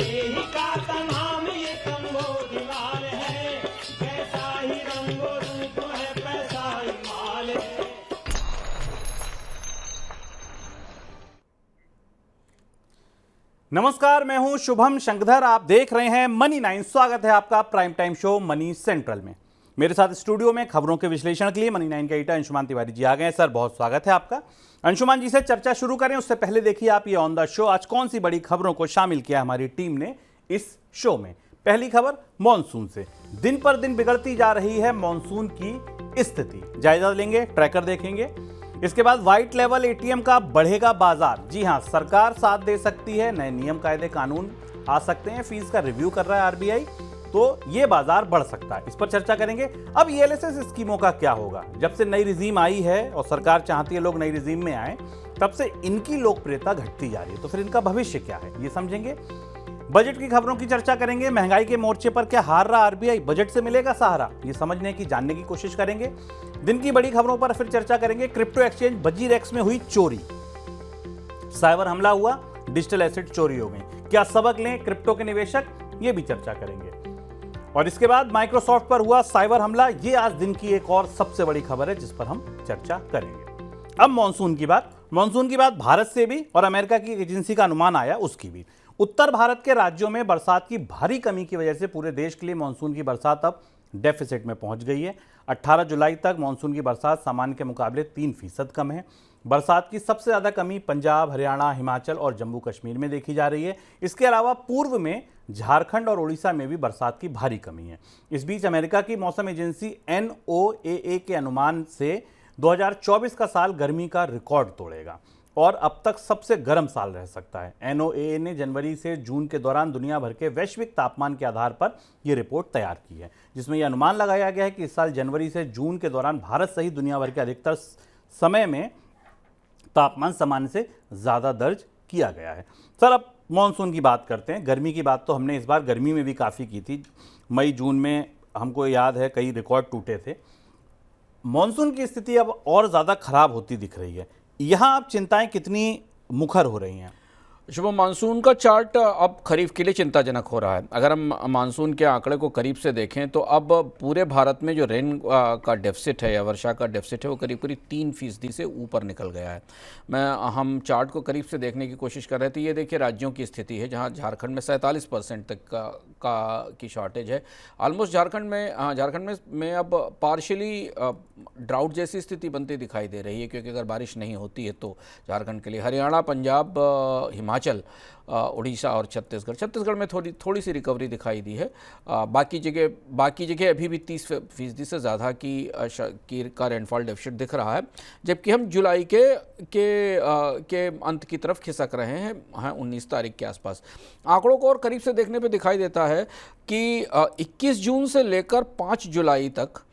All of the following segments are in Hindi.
का नाम ये कंबोज लाल है, कैसा ही रंगो रूप है पैसा ही माल है। नमस्कार, मैं हूं शुभम शंकरधर। आप देख रहे हैं मनी 9। स्वागत है आपका prime time show money central में। मेरे साथ स्टूडियो में खबरों के विश्लेषण के लिए मनी 9 के एडिटर अंशुमान तिवारी जी आ गए हैं। सर, बहुत स्वागत है आपका। अंशुमान जी से चर्चा शुरू करें उससे पहले देखिए आप ये ऑन द शो आज कौन सी बड़ी खबरों को शामिल किया हमारी टीम ने इस शो में। पहली खबर मॉनसून से। दिन पर दिन बिगड़ती जा रही है मॉनसून की स्थिति। जायजा लेंगे, ट्रैकर देखेंगे। इसके बाद व्हाइट लेवल एटीएम का बढ़ेगा बाजार। जी हां, सरकार साथ दे सकती है, नए नियम कायदे कानून आ सकते हैं, फीस का रिव्यू कर रहा है आरबीआई, तो ये बाजार बढ़ सकता है। इस पर चर्चा करेंगे। अब ईएलएसएस स्कीमों का क्या होगा? जब से नई रिजीम आई है और सरकार चाहती है लोग नई रिजीम में आए, तब से इनकी लोकप्रियता घटती जा रही है, तो फिर इनका भविष्य क्या है ये समझेंगे। बजट की खबरों की चर्चा करेंगे। महंगाई के मोर्चे पर क्या हार रहा आरबीआई? बजट से मिलेगा सहारा, ये समझने की जानने की कोशिश करेंगे। दिन की बड़ी खबरों पर फिर चर्चा करेंगे। क्रिप्टो एक्सचेंज बजीरेक्स में हुई चोरी, साइबर हमला हुआ, डिजिटल एसेट चोरी हो गई। क्या सबक लें क्रिप्टो के निवेशक? ये भी चर्चा करेंगे। और इसके बाद माइक्रोसॉफ्ट पर हुआ साइबर हमला, ये आज दिन की एक और सबसे बड़ी खबर है जिस पर हम चर्चा करेंगे। अब मॉनसून की बात भारत से भी और अमेरिका की एजेंसी का अनुमान आया उसकी भी। उत्तर भारत के राज्यों में बरसात की भारी कमी की वजह से पूरे देश के लिए मॉनसून की बरसात अब डेफिसिट में पहुंच गई है। 18 जुलाई तक मॉनसून की बरसात सामान्य के मुकाबले 3% कम है। बरसात की सबसे ज़्यादा कमी पंजाब, हरियाणा, हिमाचल और जम्मू कश्मीर में देखी जा रही है। इसके अलावा पूर्व में झारखंड और उड़ीसा में भी बरसात की भारी कमी है। इस बीच अमेरिका की मौसम एजेंसी NOAA के अनुमान से 2024 का साल गर्मी का रिकॉर्ड तोड़ेगा और अब तक सबसे गर्म साल रह सकता है। NOAA ने जनवरी से जून के दौरान दुनिया भर के वैश्विक तापमान के आधार पर यह रिपोर्ट तैयार की है, जिसमें यह अनुमान लगाया गया है कि इस साल जनवरी से जून के दौरान भारत सहित दुनिया भर के अधिकतर समय में तापमान सामान्य से ज़्यादा दर्ज किया गया है। सर, अब मॉनसून की बात करते हैं। गर्मी की बात तो हमने इस बार गर्मी में भी काफ़ी की थी। मई जून में हमको याद है कई रिकॉर्ड टूटे थे। मॉनसून की स्थिति अब और ज़्यादा खराब होती दिख रही है। यहाँ अब चिंताएं कितनी मुखर हो रही हैं? शुभम, मानसून का चार्ट अब खरीफ के लिए चिंताजनक हो रहा है। अगर हम मानसून के आंकड़े को करीब से देखें तो अब पूरे भारत में जो रेन का डेफिसिट है या वर्षा का डेफिसिट है वो करीब 3% से ऊपर निकल गया है। हम चार्ट को करीब से देखने की कोशिश कर रहे थे। ये देखिए राज्यों की स्थिति है, जहाँ झारखंड में 47% तक की शॉर्टेज है। ऑलमोस्ट झारखंड में अब पार्शियली ड्राउट जैसी स्थिति बनती दिखाई दे रही है, क्योंकि अगर बारिश नहीं होती है तो झारखंड के लिए हरियाणा, पंजाब, हिमाचल, उड़ीसा और छत्तीसगढ़ में थोड़ी सी रिकवरी दिखाई दी है। बाकी जगह अभी भी 30% से ज़्यादा का रेनफॉल डेफिसिट दिख रहा है, जबकि हम जुलाई के अंत की तरफ खिसक रहे हैं 19 तारीख के आसपास। आंकड़ों को और करीब से देखने पे दिखाई देता है कि 21 जून से लेकर 5 जुलाई तक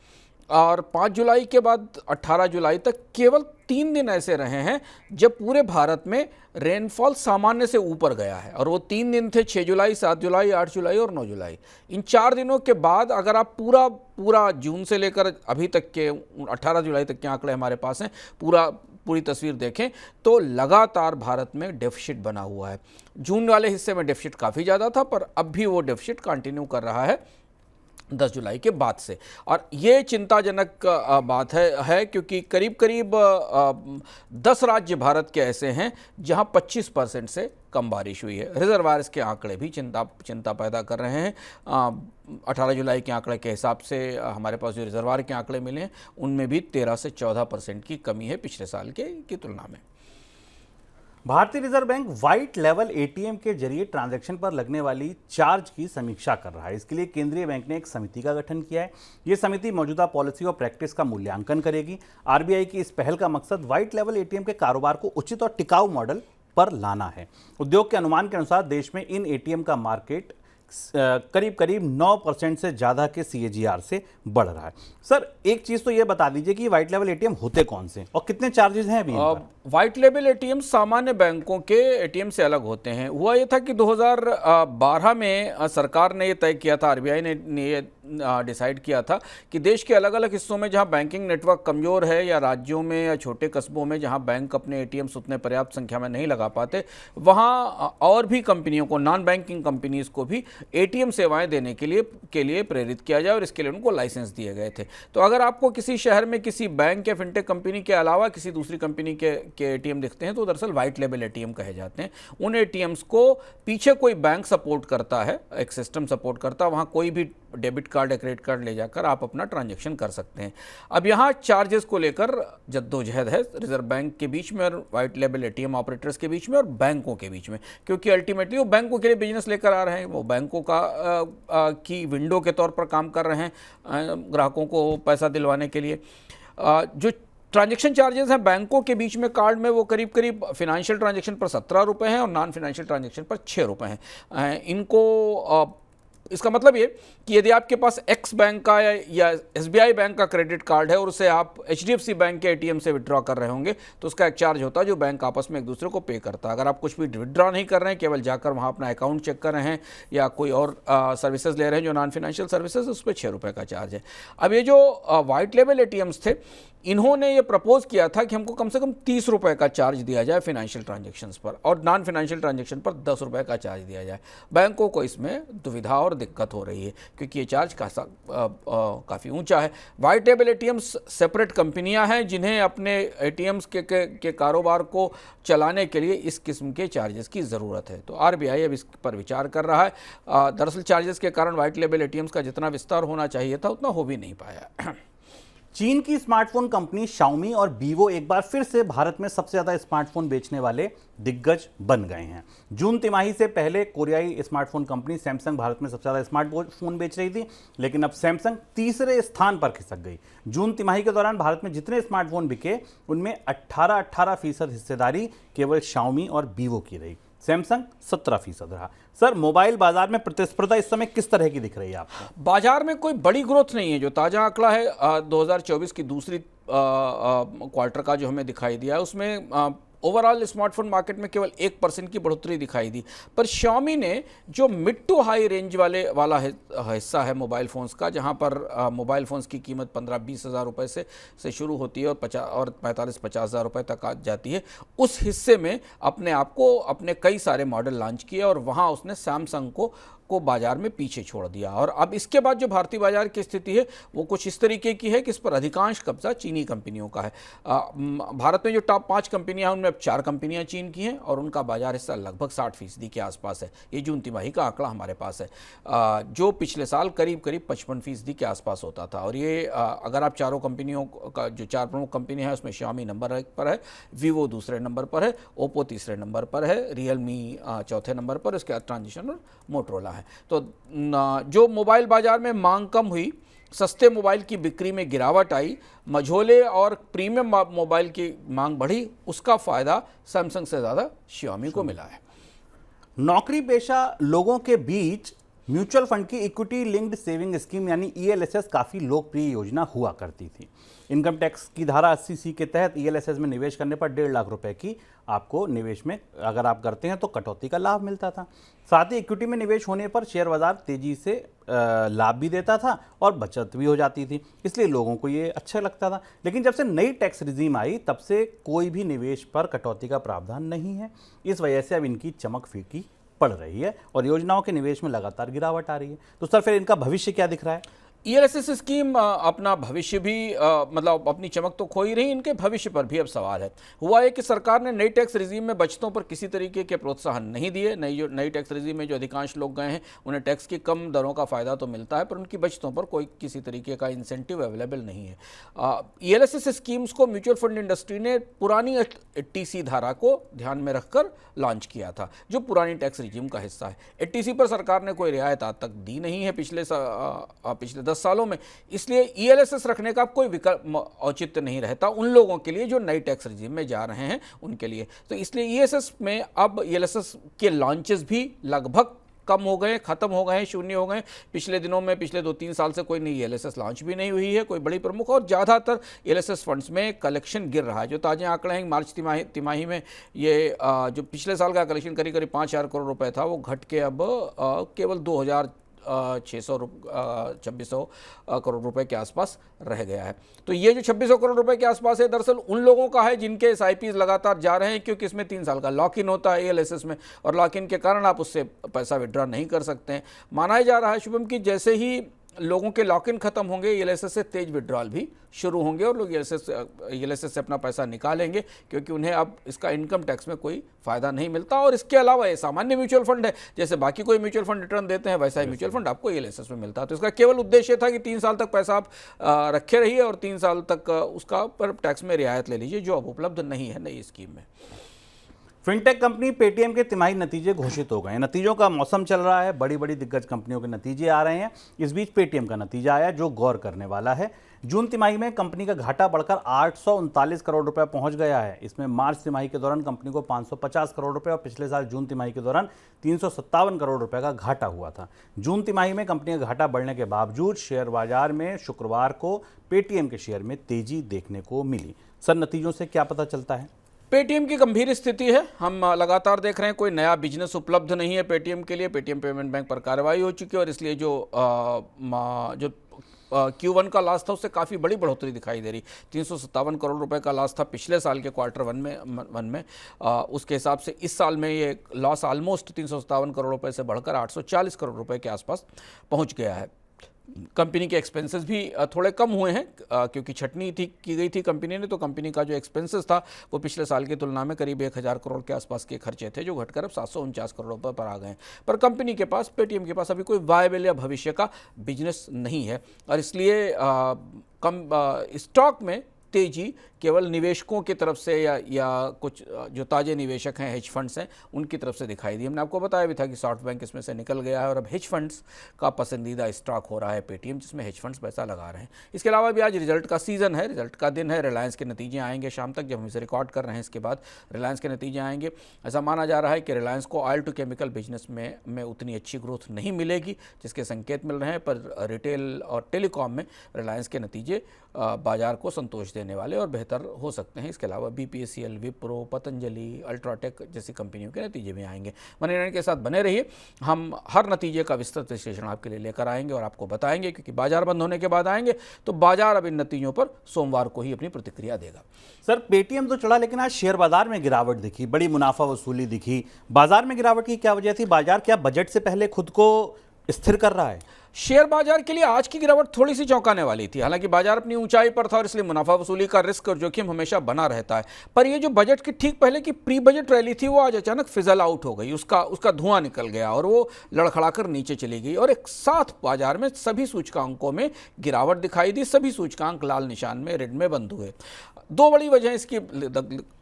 और 5 जुलाई के बाद 18 जुलाई तक केवल 3 दिन ऐसे रहे हैं जब पूरे भारत में रेनफॉल सामान्य से ऊपर गया है, और वो 3 दिन थे 6 जुलाई, 7 जुलाई, 8 जुलाई और 9 जुलाई। इन 4 दिनों के बाद अगर आप पूरा जून से लेकर अभी तक के 18 जुलाई तक के आंकड़े हमारे पास हैं, पूरी तस्वीर देखें तो लगातार भारत में डेफिसिट बना हुआ है। जून वाले हिस्से में डेफिसिट काफ़ी ज़्यादा था, पर अब भी वो डेफिसिट कंटिन्यू कर रहा है 10 जुलाई के बाद से। और ये चिंताजनक बात है क्योंकि करीब 10 राज्य भारत के ऐसे हैं जहां 25% से कम बारिश हुई है। रिजर्वायर्स के आंकड़े भी चिंता पैदा कर रहे हैं। 18 जुलाई के आंकड़े के हिसाब से हमारे पास जो रिजर्वायर के आंकड़े मिले हैं उनमें भी 13 से 14% की कमी है पिछले साल की तुलना में। भारतीय reserve bank white level ATM के जरिए ट्रांजैक्शन पर लगने वाली चार्ज की समीक्षा कर रहा है। इसके लिए केंद्रीय बैंक ने एक समिति का गठन किया है। ये समिति मौजूदा पॉलिसी और प्रैक्टिस का मूल्यांकन करेगी। आरबीआई की इस पहल का मकसद व्हाइट लेवल एटीएम के कारोबार को उचित और टिकाऊ मॉडल पर लाना है। उद्योग के अनुमान के अनुसार देश में इन एटीएम का मार्केट करीब 9% से ज़्यादा के CAGR से बढ़ रहा है। सर, एक चीज़ तो ये बता दीजिए कि व्हाइट लेवल एटीएम होते कौन से और कितने चार्जेस हैं अभी? वाइट लेबल एटीएम सामान्य बैंकों के एटीएम से अलग होते हैं। हुआ ये था कि 2012 में सरकार ने ये तय किया था, आरबीआई ने ये डिसाइड किया था कि देश के अलग अलग हिस्सों में जहां बैंकिंग नेटवर्क कमज़ोर है या राज्यों में या छोटे कस्बों में जहां बैंक अपने एटीएम्स उतने पर्याप्त संख्या में नहीं लगा पाते, वहां और भी कंपनियों को, नॉन बैंकिंग कंपनीज को भी एटीएम सेवाएं देने के लिए प्रेरित किया जाए और इसके लिए उनको लाइसेंस दिए गए थे। तो अगर आपको किसी शहर में किसी बैंक या फिनटेक कंपनी के अलावा किसी दूसरी कंपनी के एटीएम दिखते हैं तो दरअसल वाइट लेबल एटीएम कहे जाते हैं। उन एटीएम्स को पीछे कोई बैंक सपोर्ट करता है, एक सिस्टम सपोर्ट करता है, वहां कोई भी डेबिट कार्ड या क्रेडिट कार्ड ले जाकर आप अपना ट्रांजैक्शन कर सकते हैं। अब यहाँ चार्जेस को लेकर जद्दोजहद है रिजर्व बैंक के बीच में और वाइट लेबल एटीएम ऑपरेटर्स के बीच में और बैंकों के बीच में, क्योंकि अल्टीमेटली वो बैंकों के लिए बिजनेस लेकर आ रहे हैं, वो बैंकों की विंडो के तौर पर काम कर रहे हैं ग्राहकों को पैसा दिलवाने के लिए। जो ट्रांजैक्शन चार्जेस हैं बैंकों के बीच में कार्ड में, वो करीब करीब फिनेंशियल ट्रांजैक्शन पर 17 रुपये हैं और नॉन फिनेंशियल ट्रांजैक्शन पर 6 रुपये हैं। इनको इसका मतलब ये कि यदि आपके पास एक्स बैंक का या एसबीआई बैंक का क्रेडिट कार्ड है और उसे आप एचडीएफसी बैंक के एटीएम से विड्रॉ कर रहे होंगे तो उसका एक चार्ज होता है जो बैंक आपस में एक दूसरे को पे करता है। अगर आप कुछ भी विड्रॉ नहीं कर रहे हैं, केवल जाकर वहाँ अपना अकाउंट चेक कर रहे हैं या कोई और सर्विसेज ले रहे हैं जो नॉन फिनेंशियल सर्विसेज, उस पर 6 रुपये का चार्ज है। अब ये जो वाइट लेबल एटीएम्स थे, इन्होंने ये प्रपोज किया था कि हमको कम से कम 30 रुपये का चार्ज दिया जाए फिनेंशियल ट्रांजैक्शंस पर और नॉन फिनेंशियल ट्रांजैक्शन पर 10 रुपये का चार्ज दिया जाए। बैंकों को इसमें दुविधा और दिक्कत हो रही है क्योंकि ये चार्ज काफ़ी ऊंचा है। वाइट लेबल एटीएम्स सेपरेट कंपनियां हैं जिन्हें अपने एटीएम्स के कारोबार को चलाने के लिए इस किस्म के चार्जेस की ज़रूरत है। तो आरबीआई अब इस पर विचार कर रहा है। दरअसल चार्जेस के कारण वाइट लेबल एटीएम्स का जितना विस्तार होना चाहिए था उतना हो भी नहीं पाया। चीन की स्मार्टफोन कंपनी शाओमी और वीवो एक बार फिर से भारत में सबसे ज़्यादा स्मार्टफोन बेचने वाले दिग्गज बन गए हैं। जून तिमाही से पहले कोरियाई स्मार्टफोन कंपनी सैमसंग भारत में सबसे ज़्यादा स्मार्टफोन बेच रही थी, लेकिन अब सैमसंग तीसरे स्थान पर खिसक गई। जून तिमाही के दौरान भारत में जितने स्मार्टफोन बिके उनमें 18% हिस्सेदारी केवल शाओमी और वीवो की रही, सैमसंग 17% रहा। सर, मोबाइल बाजार में प्रतिस्पर्धा इस समय किस तरह की दिख रही है आपको? बाजार में कोई बड़ी ग्रोथ नहीं है। जो ताज़ा आंकड़ा है 2024 की दूसरी क्वार्टर का जो हमें दिखाई दिया है उसमें ओवरऑल स्मार्टफोन मार्केट में केवल 1% की बढ़ोतरी दिखाई दी। पर Xiaomi ने जो मिड टू हाई रेंज वाला हिस्सा है मोबाइल फ़ोन्स का, जहां पर मोबाइल फ़ोन्स की कीमत 15-20 हज़ार रुपये से शुरू होती है और 45-50 हज़ार रुपये तक आ जाती है, उस हिस्से में अपने कई सारे मॉडल लॉन्च किए और वहां उसने सैमसंग को बाजार में पीछे छोड़ दिया। और अब इसके बाद जो भारतीय बाजार की स्थिति है वो कुछ इस तरीके की है कि इस पर अधिकांश कब्जा चीनी कंपनियों का है। भारत में जो टॉप 5 कंपनियां हैं उनमें अब 4 कंपनियां चीन की हैं और उनका बाजार हिस्सा लगभग 60% के आसपास है। ये जून तिमाही का आंकड़ा हमारे पास है, जो पिछले साल करीब 55% के आसपास होता था। और ये अगर आप चारों कंपनियों का जो 4 प्रमुख कंपनी है उसमें Xiaomi नंबर 1 पर है, वीवो दूसरे नंबर पर है, ओप्पो तीसरे नंबर पर है, रियलमी चौथे नंबर पर, उसके बाद ट्रांजिशन और मोटरोला है। तो जो मोबाइल बाजार में मांग कम हुई, सस्ते मोबाइल की बिक्री में गिरावट आई, मझोले और प्रीमियम मोबाइल की मांग बढ़ी, उसका फायदा सैमसंग से ज़्यादा Xiaomi को मिला है। नौकरी पेशा लोगों के बीच म्यूचुअल फंड की इक्विटी लिंक्ड सेविंग स्कीम यानी ELSS काफ़ी लोकप्रिय योजना हुआ करती थी। इनकम टैक्स की धारा 80C के तहत ELSS में निवेश करने पर 1.5 लाख रुपए की आपको निवेश में अगर आप करते हैं तो कटौती का लाभ मिलता था। साथ ही इक्विटी में निवेश होने पर शेयर बाजार तेजी से लाभ भी देता था और बचत भी हो जाती थी, इसलिए लोगों को ये अच्छा लगता था। लेकिन जब से नई टैक्स रिजीम आई तब से कोई भी निवेश पर कटौती का प्रावधान नहीं है। इस वजह से अब इनकी चमक फीकी पड़ रही है और योजनाओं के निवेश में लगातार गिरावट आ रही है। तो सर, फिर इनका भविष्य क्या दिख रहा है? ELSS स्कीम अपना भविष्य भी मतलब अपनी चमक तो खो ही रही, इनके भविष्य पर भी अब सवाल है। हुआ है कि सरकार ने नई टैक्स रिजीम में बचतों पर किसी तरीके के प्रोत्साहन नहीं दिए। नई टैक्स रिजीम में जो अधिकांश लोग गए हैं उन्हें टैक्स की कम दरों का फ़ायदा तो मिलता है पर उनकी बचतों पर कोई किसी तरीके का इंसेंटिव अवेलेबल नहीं है। ELSS स्कीम्स को म्यूचुअल फंड इंडस्ट्री ने पुरानी 80C धारा को ध्यान में रखकर लॉन्च किया था, जो पुरानी टैक्स रिजीम का हिस्सा है। 80C पर सरकार ने कोई रियायत आज तक दी नहीं है पिछले 10 सालों में, इसलिए ELSS रखने का कोई विकल्प औचित्य नहीं रहता उन लोगों के लिए जो नई टैक्स रिजीम में जा रहे हैं उनके लिए। तो इसलिए ELSS में अब ELSS के लॉन्चेस भी लगभग कम हो गए, खत्म हो गए, शून्य हो गए। पिछले दिनों में, पिछले 2-3 साल से कोई नई एलएसएस लॉन्च भी नहीं हुई है, कोई बड़ी प्रमुख, और ज़्यादातर एलएसएस फंड्स में कलेक्शन गिर रहा है। जो ताज़े आंकड़े हैं मार्च तिमाही में, ये जो पिछले साल का कलेक्शन करीब 5,000 करोड़ रुपए था, वो घट के अब केवल 2,2600 करोड़ रुपए के आसपास रह गया है। तो ये जो 2600 करोड़ रुपए के आसपास है, दरअसल उन लोगों का है जिनके एसआईपीज लगातार जा रहे हैं, क्योंकि इसमें 3 साल का लॉक इन होता है एलएसएस में, और लॉक इन के कारण आप उससे पैसा विड्रॉ नहीं कर सकते हैं। माना जा रहा है शुभम कि जैसे ही लोगों के लॉक इन खत्म होंगे, एलएसएस से तेज विड्रॉल भी शुरू होंगे और लोग एलएसएस से अपना पैसा निकालेंगे, क्योंकि उन्हें अब इसका इनकम टैक्स में कोई फायदा नहीं मिलता। और इसके अलावा ये सामान्य म्यूचुअल फंड है, जैसे बाकी कोई म्यूचुअल फंड रिटर्न देते हैं वैसा ही म्यूचुअल फंड आपको एलएसएस में मिलता है। तो इसका केवल उद्देश्य था कि 3 साल तक पैसा आप रखे रहिए और 3 साल तक उसका पर टैक्स में रियायत ले लीजिए, जो अब उपलब्ध नहीं है नई स्कीम में। फिनटेक कंपनी पेटीएम के तिमाही नतीजे घोषित हो गए हैं। नतीजों का मौसम चल रहा है, बड़ी बड़ी दिग्गज कंपनियों के नतीजे आ रहे हैं। इस बीच पेटीएम का नतीजा आया जो गौर करने वाला है। जून तिमाही में कंपनी का घाटा बढ़कर 839 करोड़ रुपए पहुंच गया है। इसमें मार्च तिमाही के दौरान कंपनी को 550 करोड़ रुपए और पिछले साल जून तिमाही के दौरान 357 करोड़ रुपए का घाटा हुआ था। जून तिमाही में कंपनी का घाटा बढ़ने के बावजूद शेयर बाजार में शुक्रवार को पेटीएम के शेयर में तेजी देखने को मिली। सर, नतीजों से क्या पता चलता है? पेटीएम की गंभीर स्थिति है। हम लगातार देख रहे हैं कोई नया बिजनेस उपलब्ध नहीं है पेटीएम के लिए। पेटीएम पेमेंट बैंक पर कार्रवाई हो चुकी है और इसलिए जो Q1 का लॉस था उससे काफ़ी बड़ी बढ़ोतरी दिखाई दे रही। 357 करोड़ रुपए का लॉस था पिछले साल के क्वार्टर वन में। उसके हिसाब से इस साल में ये लॉस ऑलमोस्ट 357 करोड़ रुपए से बढ़कर 840 करोड़ रुपए के आसपास पहुंच गया है। कंपनी के एक्सपेंसेस भी थोड़े कम हुए हैं, क्योंकि छटनी की गई थी कंपनी ने, तो कंपनी का जो एक्सपेंसेस था वो पिछले साल की तुलना में करीब 1000 करोड़ के आसपास के खर्चे थे, जो घटकर अब 749 करोड़ रुपए पर आ गए हैं। पर कंपनी के पास, पेटीएम के पास अभी कोई वायबल या भविष्य का बिजनेस नहीं है, और इसलिए स्टॉक में तेजी केवल निवेशकों की तरफ से या कुछ जो ताजे निवेशक हैं, हेज फंड्स हैं, उनकी तरफ से दिखाई दी। हमने आपको बताया भी था कि सॉफ्टबैंक इसमें से निकल गया है और अब हेज फंड्स का पसंदीदा स्टॉक हो रहा है पेटीएम, जिसमें हेज फंड्स पैसा लगा रहे हैं। इसके अलावा भी आज रिजल्ट का सीजन है, रिजल्ट का दिन है। रिलायंस के नतीजे आएंगे शाम तक, जब हम इसे रिकॉर्ड कर रहे हैं इसके बाद रिलायंस के नतीजे आएंगे। ऐसा माना जा रहा है कि रिलायंस को ऑयल टू केमिकल बिजनेस में उतनी अच्छी ग्रोथ नहीं मिलेगी, जिसके संकेत मिल रहे हैं, पर रिटेल और टेलीकॉम में रिलायंस के नतीजे बाजार को संतोष देने वाले और बेहतर हो सकते हैं। इसके अलावा बीपीसीएल, विप्रो, पतंजलि, अल्ट्राटेक जैसी कंपनियों के नतीजे भी आएंगे। मनी नाइन के साथ बने रहिए, हम हर नतीजे का विस्तृत विश्लेषण आपके लिए लेकर आएंगे और आपको बताएंगे, क्योंकि बाजार बंद होने के बाद आएंगे तो बाजार अब इन नतीजों पर सोमवार को ही अपनी प्रतिक्रिया देगा। सर, पेटीएम तो चढ़ा, लेकिन आज शेयर बाजार में गिरावट दिखी, बड़ी मुनाफा वसूली दिखी। बाजार में गिरावट की क्या वजह थी? बाजार क्या बजट से पहले खुद को स्थिर कर रहा है? शेयर बाजार के लिए आज की गिरावट थोड़ी सी चौंकाने वाली थी। हालांकि बाजार अपनी ऊंचाई पर था और इसलिए मुनाफा वसूली का रिस्क और जोखिम हमेशा बना रहता है, पर ये जो बजट की ठीक पहले की प्री बजट रैली थी वो आज अचानक फिजल आउट हो गई, उसका धुआं निकल गया और वो लड़खड़ाकर नीचे चली गई और एक साथ बाजार में सभी सूचकांकों में गिरावट दिखाई दी। सभी सूचकांक लाल निशान में, रेड में बंद हुए। 2 बड़ी वजह इसकी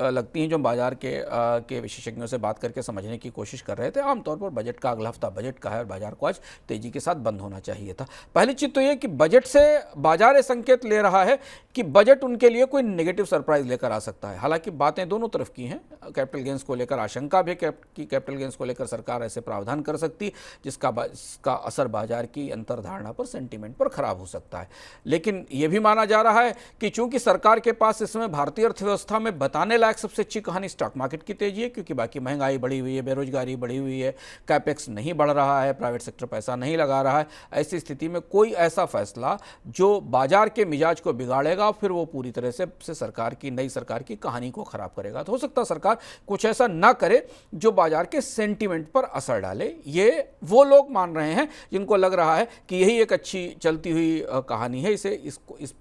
लगती हैं जो बाजार के विशेषज्ञों से बात करके समझने की कोशिश कर रहे थे। आमतौर पर बजट का अगला हफ्ता बजट का है और बाजार को आज तेजी के साथ बंद होना चाहिए था। पहली चीज तो यह कि बजट से बाजार ये संकेत ले रहा है कि बजट उनके लिए कोई नेगेटिव सरप्राइज लेकर आ सकता है। हालांकि बातें दोनों तरफ की हैं। कैपिटल गेंस को लेकर आशंका भी कि कैपिटल गेंस को लेकर सरकार ऐसे प्रावधान कर सकती, जिसका असर बाजार की अंतर्धारणा पर, सेंटीमेंट पर खराब हो सकता है। लेकिन यह भी माना जा रहा है कि चूंकि सरकार के पास इस समय भारतीय अर्थव्यवस्था में बताने लायक सबसे अच्छी कहानी स्टॉक मार्केट की तेजी है, क्योंकि बाकी महंगाई बढ़ी हुई है, बेरोजगारी बढ़ी हुई है, कैपेक्स नहीं बढ़ रहा है, प्राइवेट सेक्टर पैसा नहीं लगा रहा है। ऐसी स्थिति में कोई ऐसा फैसला जो बाजार के मिजाज को बिगाड़ेगा, फिर वो पूरी तरह से नई सरकार की कहानी को खराब करेगा। तो हो सकता है सरकार कुछ ऐसा ना करे जो बाजार के सेंटीमेंट पर असर डाले। ये वो लोग मान रहे हैं जिनको लग रहा है कि यही एक अच्छी चलती हुई कहानी है, इस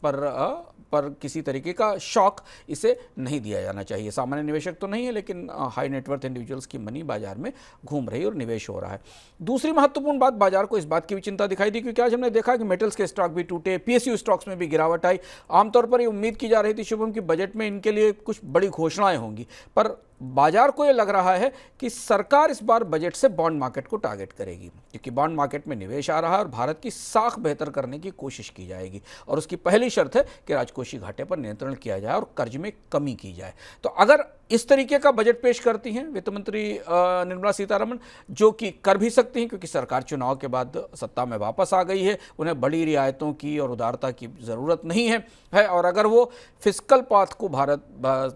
पर किसी तरीके का शॉक इसे नहीं दिया जाना चाहिए। सामान्य निवेशक तो नहीं है, लेकिन हाई नेटवर्थ इंडिविजुअल्स की मनी बाजार में घूम रही है और निवेश हो रहा है। दूसरी महत्वपूर्ण बात, बाजार को इस बात की भी चिंता दिखाई दी, क्योंकि आज हमने देखा कि मेटल्स के स्टॉक भी टूटे, पीएसयू स्टॉक्स में भी गिरावट आई। आमतौर पर ये उम्मीद की जा रही थी शुभम कि बजट में इनके लिए कुछ बड़ी घोषणाएं होंगी, पर बाजार को ये लग रहा है कि सरकार इस बार बजट से बॉन्ड मार्केट को टारगेट करेगी, क्योंकि बॉन्ड मार्केट में निवेश आ रहा है और भारत की साख बेहतर करने की कोशिश की जाएगी। और उसकी पहली शर्त है कि राजकोषीय घाटे पर नियंत्रण किया जाए और कर्ज में कमी की जाए। तो अगर इस तरीके का बजट पेश करती हैं वित्त मंत्री निर्मला सीतारमण, जो कि कर भी सकती हैं क्योंकि सरकार चुनाव के बाद सत्ता में वापस आ गई है, उन्हें बड़ी रियायतों की और उदारता की ज़रूरत नहीं है। और अगर वो फिस्कल पाथ को भारत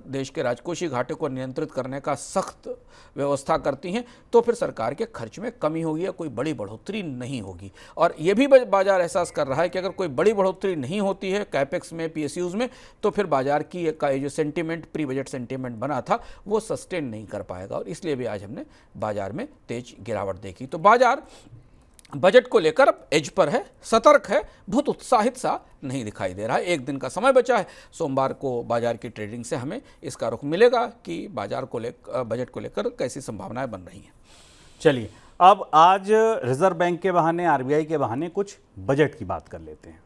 देश के राजकोषीय घाटे को नियंत्रित करने का सख्त व्यवस्था करती हैं तो फिर सरकार के खर्च में कमी होगी या कोई बड़ी बढ़ोतरी नहीं होगी। और ये भी बाजार एहसास कर रहा है कि अगर कोई बड़ी बढ़ोतरी नहीं होती है कैपेक्स में, पीएसयूज में, तो फिर बाजार की जो सेंटीमेंट, प्री बजट सेंटीमेंट बना था वो सस्टेन नहीं कर पाएगा। और इसलिए भी आज हमने बाजार में तेज गिरावट देखी। तो बाजार बजट को लेकर अब एज पर है, सतर्क है, बहुत उत्साहित सा नहीं दिखाई दे रहा है। एक दिन का समय बचा है, सोमवार को बाजार की ट्रेडिंग से हमें इसका रुख मिलेगा कि बाजार को लेकर, बजट को लेकर कैसी संभावनाएं बन रही हैं। चलिए, अब आज रिजर्व बैंक के बहाने, आरबीआई के बहाने कुछ बजट की बात कर लेते हैं।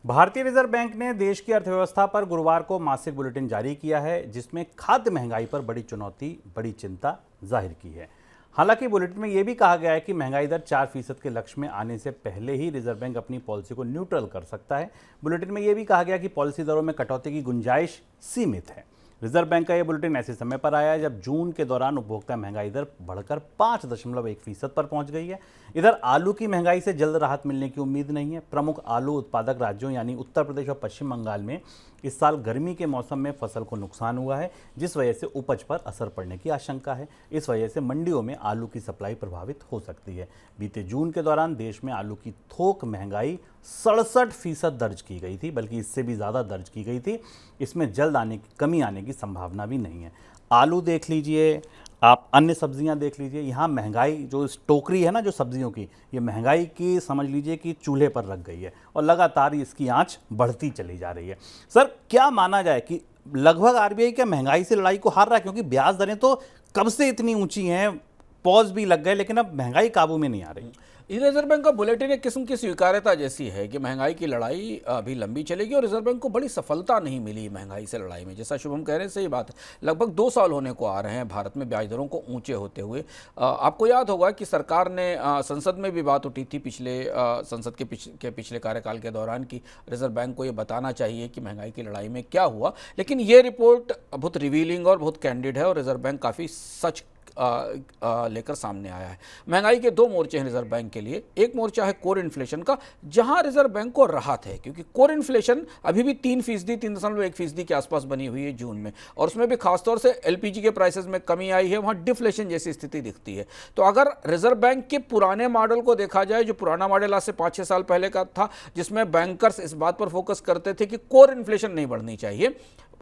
भारतीय रिजर्व बैंक ने देश की अर्थव्यवस्था पर गुरुवार को मासिक बुलेटिन जारी किया है, जिसमें खाद्य महंगाई पर बड़ी चुनौती, बड़ी चिंता जाहिर की है। हालांकि बुलेटिन में यह भी कहा गया है कि महंगाई दर 4% के लक्ष्य में आने से पहले ही रिजर्व बैंक अपनी पॉलिसी को न्यूट्रल कर सकता है। बुलेटिन में यह भी कहा गया कि पॉलिसी दरों में कटौती की गुंजाइश सीमित है। रिजर्व बैंक का यह बुलेटिन ऐसे समय पर आया है जब जून के दौरान उपभोक्ता महंगाई दर बढ़कर 5.1% पर पहुंच गई है। इधर आलू की महंगाई से जल्द राहत मिलने की उम्मीद नहीं है। प्रमुख आलू उत्पादक राज्यों यानी उत्तर प्रदेश और पश्चिम बंगाल में इस साल गर्मी के मौसम में फसल को नुकसान हुआ है, जिस वजह से उपज पर असर पड़ने की आशंका है। इस वजह से मंडियों में आलू की सप्लाई प्रभावित हो सकती है। बीते जून के दौरान देश में आलू की थोक महंगाई 67% दर्ज की गई थी, बल्कि इससे भी ज़्यादा दर्ज की गई थी। इसमें जल्द कमी आने की संभावना भी नहीं है। आलू देख लीजिए, आप अन्य सब्जियां देख लीजिए, यहाँ महंगाई जो इस टोकरी है ना जो सब्जियों की, ये महंगाई की समझ लीजिए कि चूल्हे पर रख गई है और लगातार इसकी आंच बढ़ती चली जा रही है। सर, क्या माना जाए कि लगभग आरबीआई क्या महंगाई से लड़ाई को हार रहा है? क्योंकि ब्याज दरें तो कब से इतनी ऊंची हैं, पॉज भी लग गए, लेकिन अब महंगाई काबू में नहीं आ रही। रिजर्व बैंक का बुलेटिन एक किस्म की स्वीकार्यता जैसी है कि महंगाई की लड़ाई अभी लंबी चलेगी और रिजर्व बैंक को बड़ी सफलता नहीं मिली महंगाई से लड़ाई में। जैसा शुभम कह रहे हैं, सही बात है। लगभग 2 साल होने को आ रहे हैं भारत में ब्याज दरों को ऊंचे होते हुए। आपको याद होगा कि सरकार ने संसद में भी बात उठी थी संसद के पिछले कार्यकाल के दौरान कि रिजर्व बैंक को ये बताना चाहिए कि महंगाई की लड़ाई में क्या हुआ। लेकिन ये रिपोर्ट बहुत रिवीलिंग और बहुत कैंडिड है और रिजर्व बैंक काफ़ी सच लेकर सामने आया है। महंगाई के 2 मोर्चे हैं रिजर्व बैंक के लिए। एक मोर्चा है कोर इन्फ्लेशन का, जहां रिजर्व बैंक को राहत है क्योंकि कोर इन्फ्लेशन अभी भी 3%, 3.1% के आसपास बनी हुई है जून में, और उसमें भी खासतौर से एलपीजी के प्राइसेस में कमी आई है, वहां डिफ्लेशन जैसी स्थिति दिखती है। तो अगर रिजर्व बैंक के पुराने मॉडल को देखा जाए, जो पुराना मॉडल आज से 5-6 साल पहले का था, जिसमें बैंकर्स इस बात पर फोकस करते थे कि कोर इन्फ्लेशन नहीं बढ़नी चाहिए,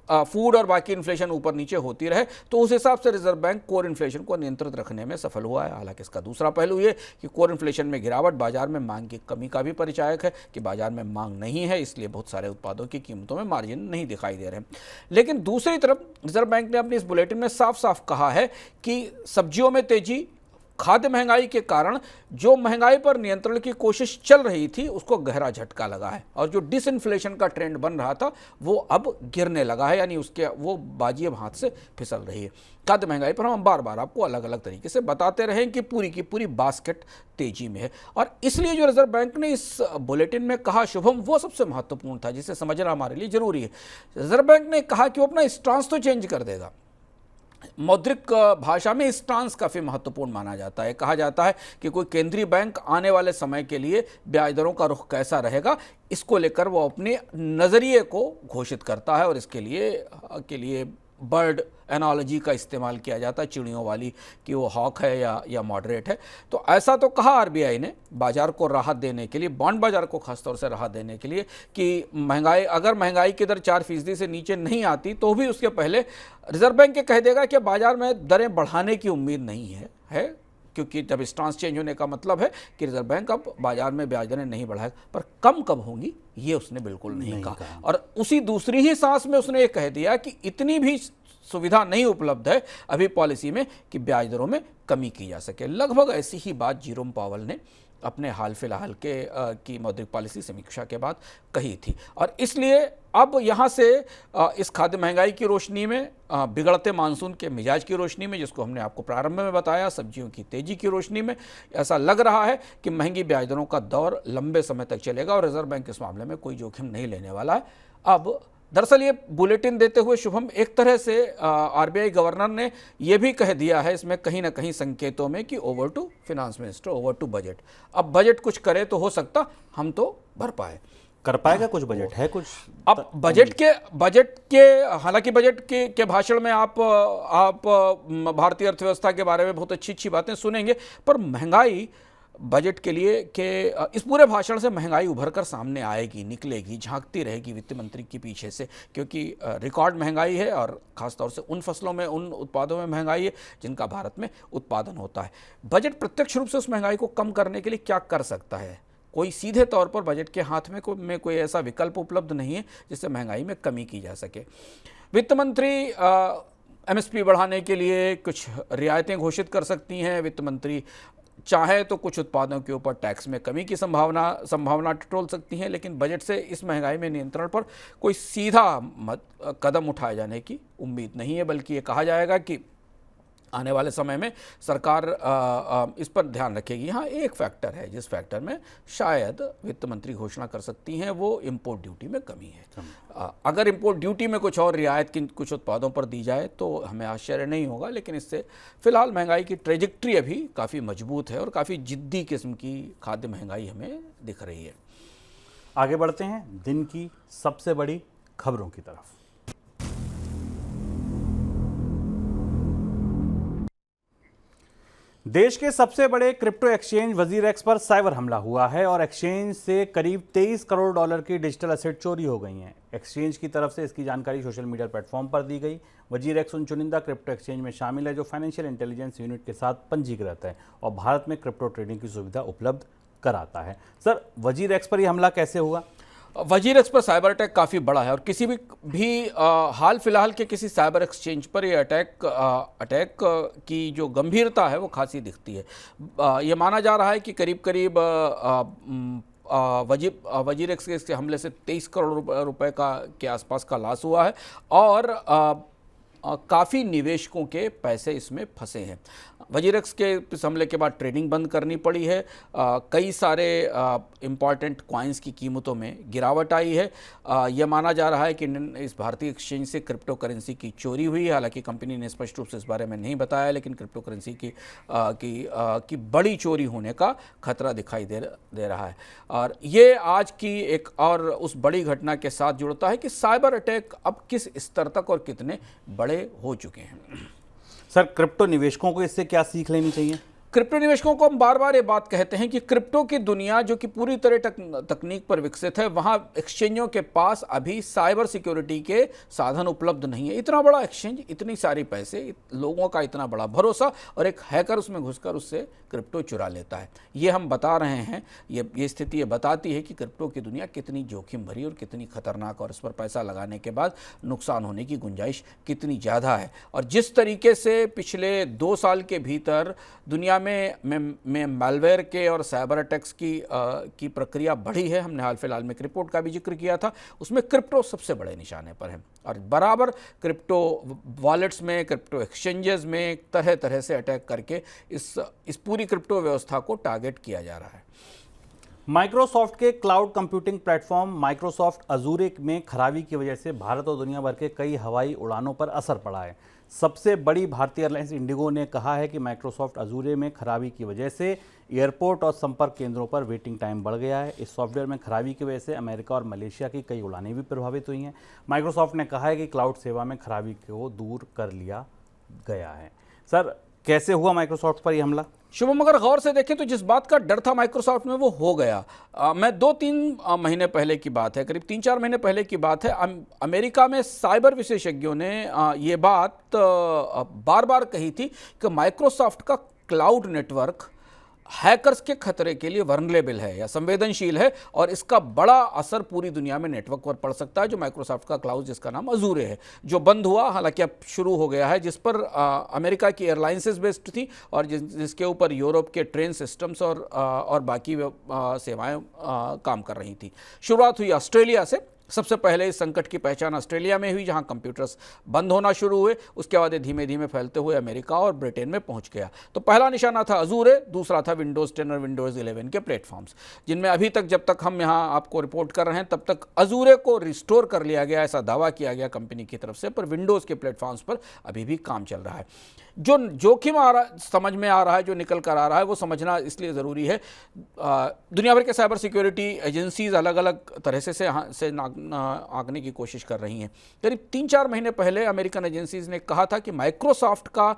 फूड और बाकी इन्फ्लेशन ऊपर नीचे होती रहे, तो उस हिसाब से रिजर्व बैंक कोर इन्फ्लेशन को नियंत्रित रखने में सफल हुआ है। हालांकि इसका दूसरा पहलू ये कि कोर इन्फ्लेशन में गिरावट बाजार में मांग की कमी का भी परिचायक है कि बाजार में मांग नहीं है, इसलिए बहुत सारे उत्पादों की कीमतों में मार्जिन नहीं दिखाई दे रहे हैं। लेकिन दूसरी तरफ रिजर्व बैंक ने अपनी इस बुलेटिन में साफ साफ कहा है कि सब्जियों में तेजी, खाद्य महंगाई के कारण जो महंगाई पर नियंत्रण की कोशिश चल रही थी उसको गहरा झटका लगा है और जो डिसइन्फ्लेशन का ट्रेंड बन रहा था वो अब गिरने लगा है, यानी उसके वो बाजी अब हाथ से फिसल रही है। खाद्य महंगाई पर हम बार बार आपको अलग अलग तरीके से बताते रहे कि पूरी की पूरी बास्केट तेजी में है, और इसलिए जो रिजर्व बैंक ने इस बुलेटिन में कहा शुभम, वो सबसे महत्वपूर्ण था जिसे समझना हमारे लिए जरूरी है। रिजर्व बैंक ने कहा कि वो अपना स्टांस तो चेंज कर देगा। मौद्रिक भाषा में स्टांस काफ़ी महत्वपूर्ण माना जाता है। कहा जाता है कि कोई केंद्रीय बैंक आने वाले समय के लिए ब्याज दरों का रुख कैसा रहेगा, इसको लेकर वो अपने नज़रिए को घोषित करता है, और इसके लिए बर्ड एनालॉजी का इस्तेमाल किया जाता है, चिड़ियों वाली, कि वो हॉक है या मॉडरेट है। तो ऐसा तो कहा आरबीआई ने बाजार को राहत देने के लिए, बॉन्ड बाजार को खासतौर से राहत देने के लिए, कि अगर महंगाई की दर 4% से नीचे नहीं आती तो भी उसके पहले रिजर्व बैंक ये कह देगा कि बाजार में दरें बढ़ाने की उम्मीद नहीं है क्योंकि जब स्टांस चेंज होने का मतलब है कि रिजर्व बैंक अब बाजार में ब्याज दरें नहीं बढ़ाएगा, पर कम कब होंगी ये उसने बिल्कुल नहीं कहा। और उसी दूसरी ही सांस में उसने ये कह दिया कि इतनी भी सुविधा नहीं उपलब्ध है अभी पॉलिसी में कि ब्याज दरों में कमी की जा सके। लगभग ऐसी ही बात जेरोम पावेल ने अपने हाल फिलहाल की मौद्रिक पॉलिसी समीक्षा के बाद कही थी। और इसलिए अब यहाँ से इस खाद्य महंगाई की रोशनी में, बिगड़ते मानसून के मिजाज की रोशनी में, जिसको हमने आपको प्रारंभ में बताया, सब्जियों की तेजी की रोशनी में, ऐसा लग रहा है कि महंगी ब्याज दरों का दौर लंबे समय तक चलेगा और रिजर्व बैंक इस मामले में कोई जोखिम नहीं लेने वाला है। अब दरअसल ये बुलेटिन देते हुए शुभम, एक तरह से आरबीआई गवर्नर ने यह भी कह दिया है इसमें कहीं ना कहीं संकेतों में कि over to finance minister, over to budget. अब बजट कुछ करे तो हो सकता हम तो भर पाए, कर पाएगा कुछ बजट है कुछ। अब बजट के हालांकि बजट के भाषण में आप भारतीय अर्थव्यवस्था के बारे में बहुत अच्छी बातें सुनेंगे, पर महंगाई बजट के लिए के इस पूरे भाषण से महंगाई उभर कर सामने आएगी, निकलेगी, झांकती रहेगी वित्त मंत्री के पीछे से, क्योंकि रिकॉर्ड महंगाई है और ख़ासतौर से उन फसलों में, उन उत्पादों में महंगाई है जिनका भारत में उत्पादन होता है। बजट प्रत्यक्ष रूप से उस महंगाई को कम करने के लिए क्या कर सकता है? कोई सीधे तौर पर बजट के हाथ में कोई ऐसा विकल्प उपलब्ध नहीं है जिससे महंगाई में कमी की जा सके। वित्त मंत्री एमएसपी बढ़ाने के लिए कुछ रियायतें घोषित कर सकती हैं। वित्त मंत्री चाहे तो कुछ उत्पादों के ऊपर टैक्स में कमी की संभावना टटोल सकती हैं, लेकिन बजट से इस महंगाई में नियंत्रण पर कोई सीधा कदम उठाए जाने की उम्मीद नहीं है, बल्कि ये कहा जाएगा कि आने वाले समय में सरकार इस पर ध्यान रखेगी। हाँ, एक फैक्टर है जिस फैक्टर में शायद वित्त मंत्री घोषणा कर सकती हैं, वो इंपोर्ट ड्यूटी में कमी है। अगर इंपोर्ट ड्यूटी में कुछ और रियायत कुछ उत्पादों पर दी जाए तो हमें आश्चर्य नहीं होगा, लेकिन इससे फिलहाल महंगाई की ट्रेजेक्ट्री अभी काफ़ी मजबूत है और काफ़ी जिद्दी किस्म की खाद्य महंगाई हमें दिख रही है। आगे बढ़ते हैं दिन की सबसे बड़ी खबरों की तरफ। देश के सबसे बड़े क्रिप्टो एक्सचेंज वजीरएक्स पर साइबर हमला हुआ है और एक्सचेंज से करीब 23 करोड़ डॉलर की डिजिटल एसेट चोरी हो गई हैं। एक्सचेंज की तरफ से इसकी जानकारी सोशल मीडिया प्लेटफॉर्म पर दी गई। वजीरएक्स उन चुनिंदा क्रिप्टो एक्सचेंज में शामिल है जो फाइनेंशियल इंटेलिजेंस यूनिट के साथ पंजीकृत है और भारत में क्रिप्टो ट्रेडिंग की सुविधा उपलब्ध कराता है। सर, वजीरएक्स पर यह हमला कैसे हुआ? वजीरएक्स पर साइबर अटैक काफ़ी बड़ा है और किसी भी हाल फिलहाल के किसी साइबर एक्सचेंज पर ये अटैक की जो गंभीरता है वो खासी दिखती है। ये माना जा रहा है कि करीब वजीरएक्स के इसके हमले से 23 करोड़ रुपए के आसपास का लॉस हुआ है और काफ़ी निवेशकों के पैसे इसमें फंसे हैं। वजीरएक्स के इस हमले के बाद ट्रेडिंग बंद करनी पड़ी है। कई सारे इम्पॉर्टेंट कॉइन्स की कीमतों में गिरावट आई है। यह माना जा रहा है कि इस भारतीय एक्सचेंज से क्रिप्टो करेंसी की चोरी हुई है। हालांकि कंपनी ने स्पष्ट रूप से इस बारे में नहीं बताया, लेकिन क्रिप्टो करेंसी की बड़ी चोरी होने का खतरा दिखाई दे रहा है। और ये आज की एक और उस बड़ी घटना के साथ जुड़ता है कि साइबर अटैक अब किस स्तर तक और कितने बड़े हो चुके हैं। सर, क्रिप्टो निवेशकों को इससे क्या सीख लेनी चाहिए? क्रिप्टो निवेशकों को हम बार बार ये बात कहते हैं कि क्रिप्टो की दुनिया जो कि पूरी तरह तकनीक पर विकसित है, वहाँ एक्सचेंजों के पास अभी साइबर सिक्योरिटी के साधन उपलब्ध नहीं है। इतना बड़ा एक्सचेंज, इतनी सारी पैसे, लोगों का इतना बड़ा भरोसा और एक हैकर उसमें घुसकर उससे क्रिप्टो चुरा लेता है। ये हम बता रहे हैं, ये स्थिति ये बताती है कि क्रिप्टो की दुनिया कितनी जोखिम भरी और कितनी खतरनाक, और इस पर पैसा लगाने के बाद नुकसान होने की गुंजाइश कितनी ज़्यादा है। और जिस तरीके से पिछले 2 साल के भीतर दुनिया में मालवेयर के और साइबर अटैक्स की प्रक्रिया बढ़ी है, हमने हाल फिलहाल में क्रिप्टो का भी जिक्र किया था, उसमें क्रिप्टो सबसे बड़े निशाने पर है। और बराबर क्रिप्टो वॉलेट्स में, क्रिप्टो एक्सचेंजेस में तरह तरह से अटैक करके इस पूरी क्रिप्टो व्यवस्था को टारगेट किया जा रहा है। माइक्रोसॉफ्ट के क्लाउड कंप्यूटिंग प्लेटफॉर्म माइक्रोसॉफ्ट अजूरे में खराबी की वजह से भारत और दुनिया भर के कई हवाई उड़ानों पर असर पड़ा है। सबसे बड़ी भारतीय एयरलाइंस इंडिगो ने कहा है कि माइक्रोसॉफ्ट अजूरे में खराबी की वजह से एयरपोर्ट और संपर्क केंद्रों पर वेटिंग टाइम बढ़ गया है। इस सॉफ्टवेयर में खराबी की वजह से अमेरिका और मलेशिया की कई उड़ानें भी प्रभावित हुई हैं। माइक्रोसॉफ्ट ने कहा है कि क्लाउड सेवा में खराबी को दूर कर लिया गया है। सर, कैसे हुआ माइक्रोसॉफ्ट पर यह हमला? शुभम, अगर गौर से देखें तो जिस बात का डर था माइक्रोसॉफ्ट में वो हो गया। मैं 2-3 महीने पहले की बात है, करीब 3-4 महीने पहले की बात है, अमेरिका में साइबर विशेषज्ञों ने ये बात बार बार कही थी कि माइक्रोसॉफ्ट का क्लाउड नेटवर्क हैकर्स के खतरे के लिए वल्नरेबल है या संवेदनशील है, और इसका बड़ा असर पूरी दुनिया में नेटवर्क पर पड़ सकता है। जो माइक्रोसॉफ्ट का क्लाउड जिसका नाम अजूरे है, जो बंद हुआ, हालांकि अब शुरू हो गया है, जिस पर अमेरिका की एयरलाइंसेस बेस्ड थी और जिसके ऊपर यूरोप के ट्रेन सिस्टम्स और बाकी सेवाएं काम कर रही थी। शुरुआत हुई ऑस्ट्रेलिया से। सबसे पहले इस संकट की पहचान ऑस्ट्रेलिया में हुई, जहां कंप्यूटर्स बंद होना शुरू हुए। उसके बाद धीमे धीमे फैलते हुए अमेरिका और ब्रिटेन में पहुंच गया। तो पहला निशाना था अजूरे, दूसरा था विंडोज़ 10 और विंडोज़ 11 के प्लेटफॉर्म्स, जिनमें अभी तक, जब तक हम यहां आपको रिपोर्ट कर रहे हैं, तब तक अजूरे को रिस्टोर कर लिया गया, ऐसा दावा किया गया कंपनी की तरफ से, पर विंडोज़ के प्लेटफॉर्म्स पर अभी भी काम चल रहा है। जो जोखिम समझ में आ रहा है, जो निकल कर आ रहा है, वो समझना इसलिए ज़रूरी है। दुनिया भर के साइबर सिक्योरिटी एजेंसीज अलग अलग तरह से आंकने की कोशिश कर रही हैं। करीब 3-4 महीने पहले अमेरिकन एजेंसीज ने कहा था कि माइक्रोसॉफ्ट का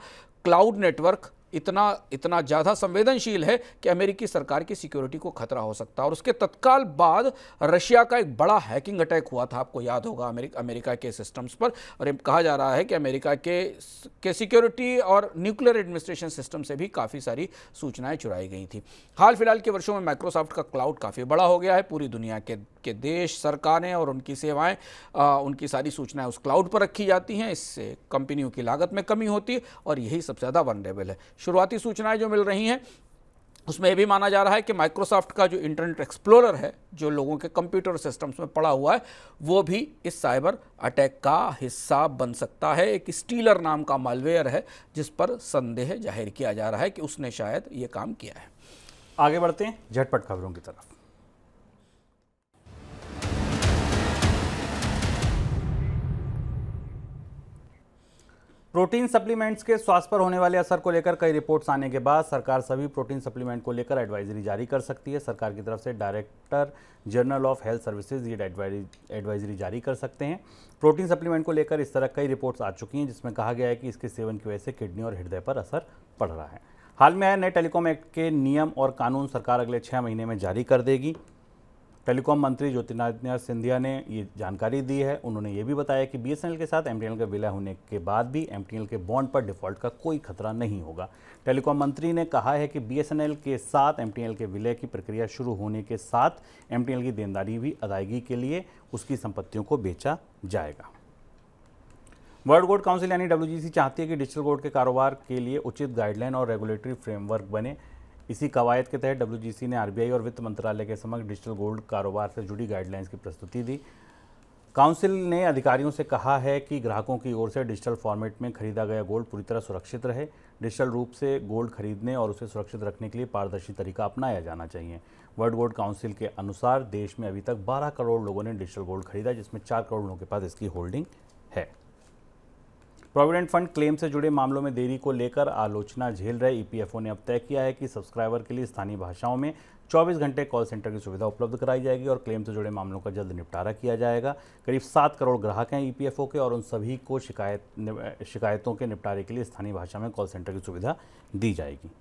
क्लाउड नेटवर्क इतना ज़्यादा संवेदनशील है कि अमेरिकी सरकार की सिक्योरिटी को खतरा हो सकता है। और उसके तत्काल बाद रशिया का एक बड़ा हैकिंग अटैक हुआ था, आपको याद होगा, अमेरिका के सिस्टम्स पर। और कहा जा रहा है कि अमेरिका के सिक्योरिटी और न्यूक्लियर एडमिनिस्ट्रेशन सिस्टम से भी काफ़ी सारी सूचनाएं चुराई गई थी। हाल फिलहाल के वर्षों में माइक्रोसॉफ्ट का क्लाउड काफ़ी बड़ा हो गया है। पूरी दुनिया के देश, सरकारें और उनकी सेवाएं, उनकी सारी सूचनाएं उस क्लाउड पर रखी जाती हैं। इससे कंपनियों की लागत में कमी होती है और यही सबसे ज़्यादा वल्नरेबल है। शुरुआती सूचनाएं जो मिल रही हैं उसमें यह भी माना जा रहा है कि माइक्रोसॉफ्ट का जो इंटरनेट एक्सप्लोरर है, जो लोगों के कंप्यूटर सिस्टम्स में पड़ा हुआ है, वो भी इस साइबर अटैक का हिस्सा बन सकता है। एक स्टीलर नाम का मालवेयर है जिस पर संदेह जाहिर किया जा रहा है कि उसने शायद ये काम किया है। आगे बढ़ते हैं झटपट खबरों की तरफ। प्रोटीन सप्लीमेंट्स के स्वास्थ्य पर होने वाले असर को लेकर कई रिपोर्ट्स आने के बाद सरकार सभी प्रोटीन सप्लीमेंट को लेकर एडवाइजरी जारी कर सकती है। सरकार की तरफ से director general of health services ये एडवाइजरी जारी कर सकते हैं। प्रोटीन सप्लीमेंट को लेकर इस तरह कई रिपोर्ट्स आ चुकी हैं जिसमें कहा गया है कि इसके सेवन की वजह से किडनी और हृदय पर असर पड़ रहा है। हाल में आए नए टेलीकॉम एक्ट के नियम और कानून सरकार अगले 6 महीने में जारी कर देगी। टेलीकॉम मंत्री ज्योतिरादित्य सिंधिया ने ये जानकारी दी है। उन्होंने ये भी बताया कि बीएसएनएल के साथ एमटीएनएल का विलय होने के बाद भी एमटीएनएल के बॉन्ड पर डिफॉल्ट का कोई खतरा नहीं होगा। टेलीकॉम मंत्री ने कहा है कि बीएसएनएल के साथ एमटीएनएल के विलय की प्रक्रिया शुरू होने के साथ एमटीएनएल की देनदारी भी अदायगी के लिए उसकी संपत्तियों को बेचा जाएगा। वर्ल्ड गोल्ड काउंसिल यानी डब्ल्यूजीसी चाहती है कि डिजिटल गोल्ड के कारोबार के लिए उचित गाइडलाइन और रेगुलेटरी फ्रेमवर्क बने। इसी कवायद के तहत डब्ल्यूजीसी ने आरबीआई और वित्त मंत्रालय के समक्ष डिजिटल गोल्ड कारोबार से जुड़ी गाइडलाइंस की प्रस्तुति दी। काउंसिल ने अधिकारियों से कहा है कि ग्राहकों की ओर से डिजिटल फॉर्मेट में खरीदा गया गोल्ड पूरी तरह सुरक्षित रहे। डिजिटल रूप से गोल्ड खरीदने और उसे सुरक्षित रखने के लिए पारदर्शी तरीका अपनाया जाना चाहिए। वर्ल्ड गोल्ड काउंसिल के अनुसार देश में अभी तक 12 करोड़ लोगों ने डिजिटल गोल्ड खरीदा, जिसमें 4 करोड़ लोगों के पास इसकी होल्डिंग है। प्रोविडेंट फंड क्लेम से जुड़े मामलों में देरी को लेकर आलोचना झेल रहे ईपीएफओ ने अब तय किया है कि सब्सक्राइबर के लिए स्थानीय भाषाओं में 24 घंटे कॉल सेंटर की सुविधा उपलब्ध कराई जाएगी और क्लेम से जुड़े मामलों का जल्द निपटारा किया जाएगा। करीब 7 करोड़ ग्राहक हैं ईपीएफओ के और उन सभी को शिकायतों के निपटारे के लिए स्थानीय भाषा में कॉल सेंटर की सुविधा दी जाएगी।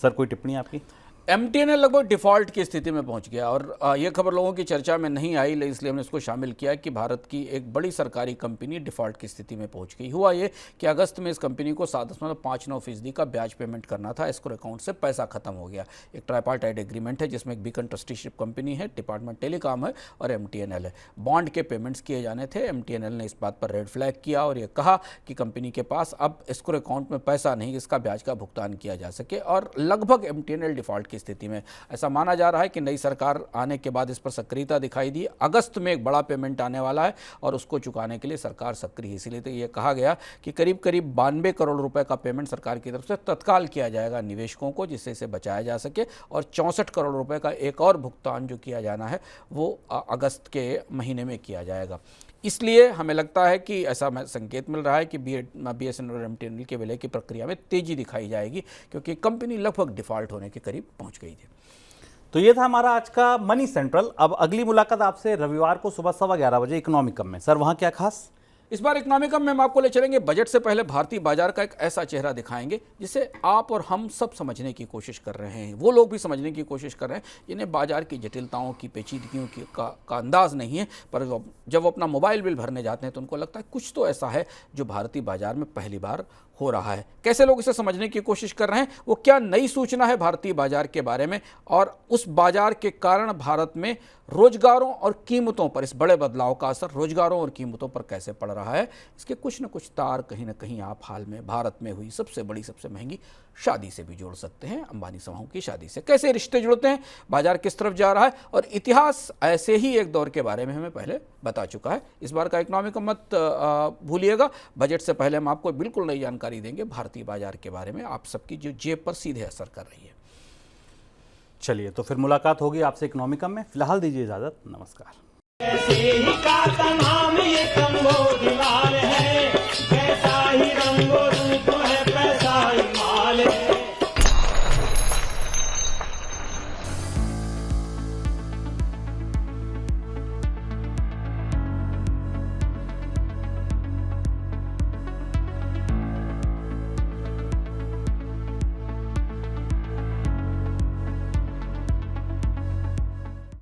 सर, कोई टिप्पणी आपकी? एमटीएनएल लगभग डिफ़ॉल्ट की स्थिति में पहुंच गया और ये खबर लोगों की चर्चा में नहीं आई, इसलिए हमने इसको शामिल किया कि भारत की एक बड़ी सरकारी कंपनी डिफ़ॉल्ट की स्थिति में पहुंच गई। हुआ ये कि अगस्त में इस कंपनी को 7.59% का ब्याज पेमेंट करना था, एस्क्रो अकाउंट से पैसा खत्म हो गया। एक ट्राइपार्टाइट एग्रीमेंट है जिसमें एक बीकन ट्रस्टीशिप कंपनी है, डिपार्टमेंट टेलीकॉम है और एमटीएनएल है। बॉन्ड के पेमेंट्स किए जाने थे। एमटीएनएल ने इस बात पर रेड फ्लैग किया और ये कहा कि कंपनी के पास अब एस्क्रो अकाउंट में पैसा नहीं जिसका ब्याज का भुगतान किया जा सके और लगभग एमटीएनएल डिफ़ॉल्ट की स्थिति में। ऐसा माना जा रहा है कि नई सरकार आने के बाद इस पर सक्रियता दिखाई दी। अगस्त में एक बड़ा पेमेंट आने वाला है और उसको चुकाने के लिए सरकार सक्रिय है। इसीलिए तो ये कहा गया कि करीब 92 करोड़ रुपए का पेमेंट सरकार की तरफ से तत्काल किया जाएगा निवेशकों को, जिससे इसे बचाया जा सके और 64 करोड़ रुपए का एक और भुगतान जो किया जाना है वो अगस्त के महीने में किया जाएगा। इसलिए हमें लगता है कि ऐसा संकेत मिल रहा है कि बीएसएनएल और एमटीएनएल के विलय की प्रक्रिया में तेजी दिखाई जाएगी क्योंकि कंपनी लगभग डिफ़ॉल्ट होने के करीब पहुंच गई थी। तो ये था हमारा आज का मनी सेंट्रल। अब अगली मुलाकात आपसे रविवार को सुबह 11:15 बजे इकोनॉमिक में। सर, वहाँ क्या खास? इस बार इकोनॉमिक में हम आपको ले चलेंगे, बजट से पहले भारतीय बाजार का एक ऐसा चेहरा दिखाएंगे जिसे आप और हम सब समझने की कोशिश कर रहे हैं, वो लोग भी समझने की कोशिश कर रहे हैं जिन्हें बाजार की जटिलताओं की, पेचीदगियों का अंदाज नहीं है, पर जब वो अपना मोबाइल बिल भरने जाते हैं तो उनको लगता है कुछ तो ऐसा है जो भारतीय बाजार में पहली बार हो रहा है, कैसे लोग इसे समझने की कोशिश कर रहे हैं, वो क्या नई सूचना है भारतीय बाजार के बारे में, और उस बाजार के कारण भारत में रोजगारों और कीमतों पर, इस बड़े बदलाव का असर रोजगारों और कीमतों पर कैसे पड़ रहा है, इसके कुछ न कुछ तार कहीं ना कहीं आप हाल में भारत में हुई सबसे बड़ी सबसे महंगी शादी से भी जोड़ सकते हैं। अंबानी समूह की शादी से कैसे रिश्ते जुड़ते हैं, बाजार किस तरफ जा रहा है, और इतिहास ऐसे ही एक दौर के बारे में हमें पहले बता चुका है। इस बार का इकोनॉमिक मत भूलिएगा, बजट से पहले हम आपको बिल्कुल नई जानकारी देंगे भारतीय बाजार के बारे में, आप सबकी जो जेब पर सीधे असर कर रही है। चलिए, तो फिर मुलाकात होगी आपसे इकोनॉमिकम में। फिलहाल दीजिए इजाजत, नमस्कार। ऐसे ही का नाम ये कंबोज लाल